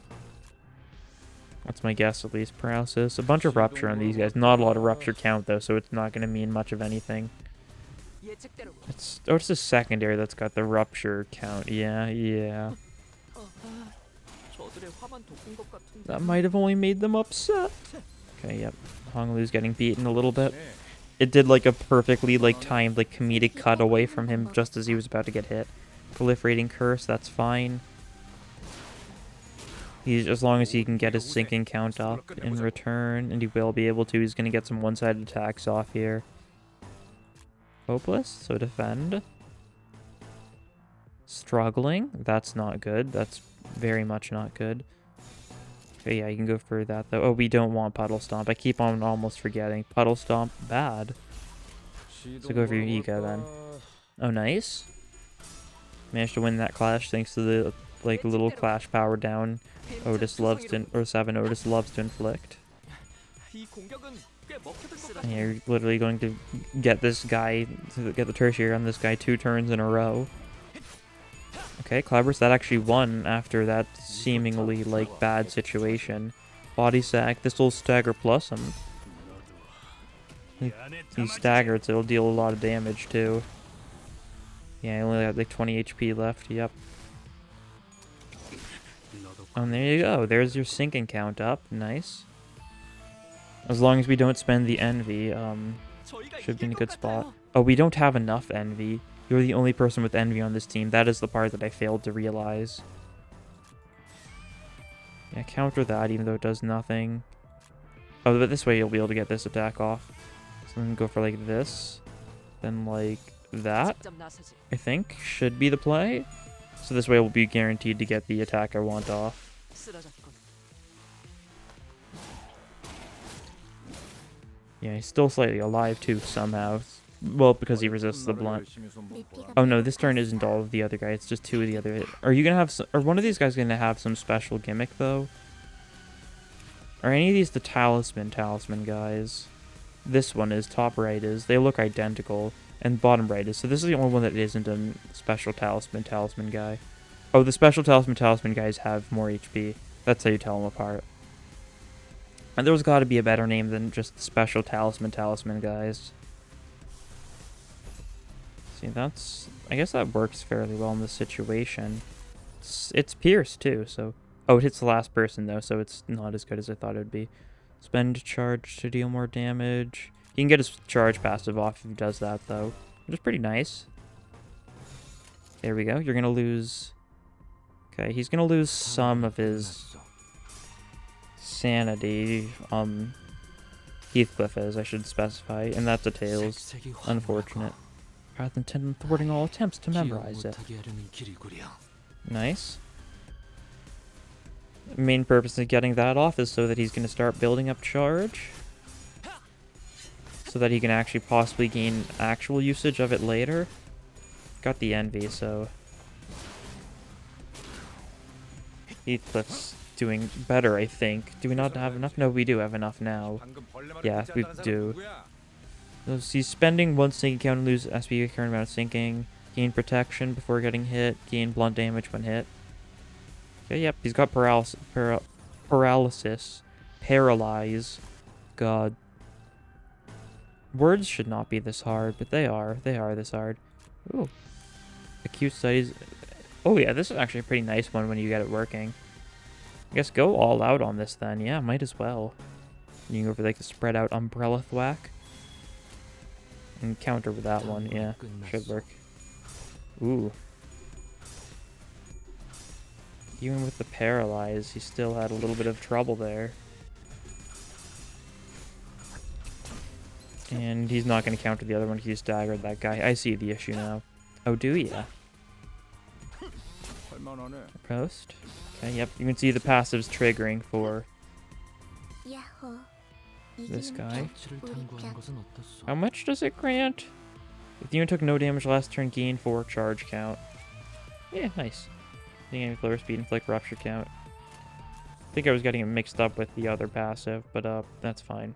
That's my guess, at least. Paralysis. A bunch of Rupture on these guys. Not a lot of Rupture count though, so it's not going to mean much of anything. It's the secondary that's got the Rupture count. Yeah. That might have only made them upset. Okay, yep. Honglu's getting beaten a little bit. It did like a perfectly like timed like comedic cut away from him just as he was about to get hit. Proliferating Curse, that's fine. He's, as long as he can get his sinking count up in return, and he will be able to, he's going to get some one-sided attacks off here. Hopeless, so defend. Struggling, that's not good. That's very much not good. Okay, yeah, you can go for that though. Oh, we don't want Puddle Stomp. I keep on almost forgetting. Puddle Stomp, bad. So go for your E.G.O then. Oh, nice. Managed to win that clash thanks to the like little clash power down. Otis loves to, or 7 Otis loves to inflict. And you're literally going to get this guy, to get the tertiary on this guy 2 turns in a row. Okay, Cloudburst, that actually won after that seemingly, like, bad situation. Body Sack, this will stagger plus him. He's staggered, so it'll deal a lot of damage, too. Yeah, I only got, like, 20 HP left, yep. And there you go, there's your sinking count up, nice. As long as we don't spend the Envy, should be in a good spot. Oh, we don't have enough Envy. You're the only person with Envy on this team. That is the part that I failed to realize. Yeah, counter that, even though it does nothing. Oh, but this way you'll be able to get this attack off. So then go for, like, this. Then, like, that, I think, should be the play. So this way we'll be guaranteed to get the attack I want off. Yeah, he's still slightly alive, too, somehow. Well, because he resists the blunt. Oh no, this turn isn't all of the other guy. It's just 2 of the other. Are you gonna have some, are one of these guys gonna have some special gimmick though? Are any of these the talisman guys? This one is, top right is. They look identical, and bottom right is. So this is the only one that isn't a special talisman guy. Oh, the special talisman guys have more HP. That's how you tell them apart. And there's got to be a better name than just special talisman guys. See, that's... I guess that works fairly well in this situation. It's Pierce, too, so... Oh, it hits the last person, though, so it's not as good as I thought it would be. Spend charge to deal more damage. He can get his charge passive off if he does that, though. Which is pretty nice. There we go. You're going to lose... Okay, he's going to lose some of his... sanity. Heathcliff is, I should specify. And that's a Tails. Unfortunate. Rather than intending thwarting all attempts to memorize it. Nice. The main purpose of getting that off is so that he's going to start building up charge. So that he can actually possibly gain actual usage of it later. Got the Envy, so... Heathcliff's doing better, I think. Do we not have enough? No, we do have enough now. Yeah, we do. So he's spending 1 sinking count and lose SP current amount of sinking. Gain protection before getting hit. Gain blunt damage when hit. Okay, yep, he's got paralysis. Paralyze. God. Words should not be this hard, but they are. They are this hard. Ooh. Acute studies. Oh yeah, this is actually a pretty nice one when you get it working. I guess go all out on this then. Yeah, might as well. You can go for like the spread out umbrella thwack. And counter with that one, yeah. Should work. Ooh. Even with the paralyze, he still had a little bit of trouble there. And he's not going to counter the other one. He staggered that guy. I see the issue now. Oh, do ya? Post. Okay, yep. You can see the passives triggering for this guy. How much does it grant? If the unit took no damage last turn, gain 4 charge count. Yeah, nice. Gain floor speed and flick rupture count. I think I was getting it mixed up with the other passive, but that's fine.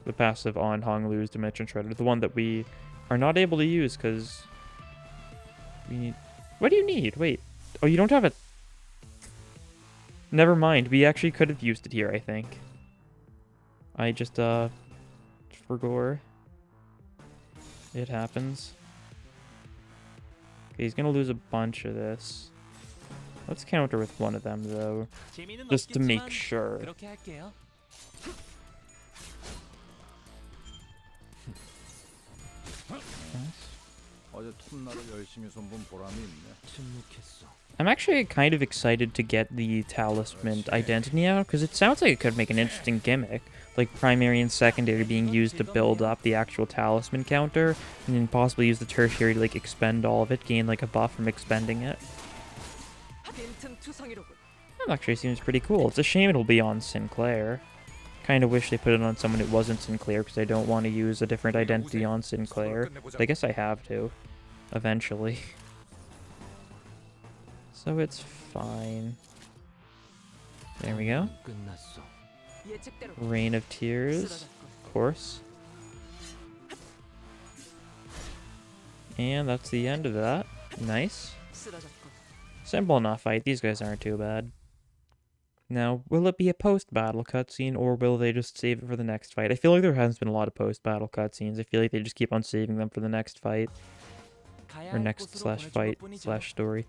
The passive on Honglu's Dimension Shredder, the one that we are not able to use because we need. What do you need? Wait. Oh, you don't have it. Never mind. We actually could have used it here, I think. I just forgot. It happens. Okay, he's gonna lose a bunch of this. Let's counter with one of them though, just to make sure. 그렇게 할게요. I'm actually kind of excited to get the talisman identity out because it sounds like it could make an interesting gimmick, like primary and secondary being used to build up the actual talisman counter, and then possibly use the tertiary to like expend all of it, gain like a buff from expending it. That actually seems pretty cool. It's a shame it'll be on Sinclair. Kind of wish they put it on someone who wasn't Sinclair because I don't want to use a different identity on Sinclair. But I guess I have to, eventually. So it's fine. There we go. Rain of Tears, of course. And that's the end of that. Nice. Simple enough fight. These guys aren't too bad. Now, will it be a post-battle cutscene, or will they just save it for the next fight? I feel like there hasn't been a lot of post-battle cutscenes. I feel like they just keep on saving them for the next fight. Or next slash fight slash story.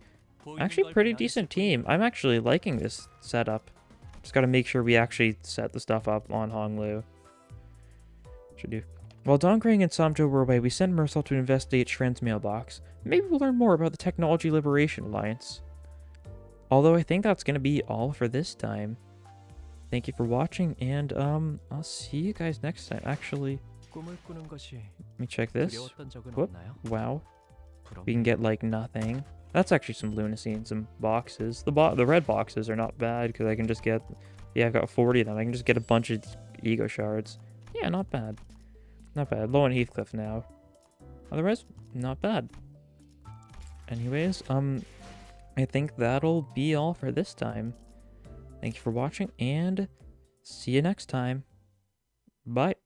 Actually, pretty decent team. I'm actually liking this setup. Just gotta make sure we actually set the stuff up on Honglu. Should do. While Dongkrang and Samjo were away, we sent Mersal to investigate Shrens' mailbox. Maybe we'll learn more about the Technology Liberation Alliance. Although I think that's going to be all for this time. Thank you for watching, and I'll see you guys next time. Actually, let me check this. Whoop. Wow. We can get, like, nothing. That's actually some lunacy and some boxes. The red boxes are not bad, because I can just get... Yeah, I've got 40 of them. I can just get a bunch of ego shards. Yeah, not bad. Not bad. Low on Heathcliff now. Otherwise, not bad. Anyways, I think that'll be all for this time. Thank you for watching, and see you next time. Bye.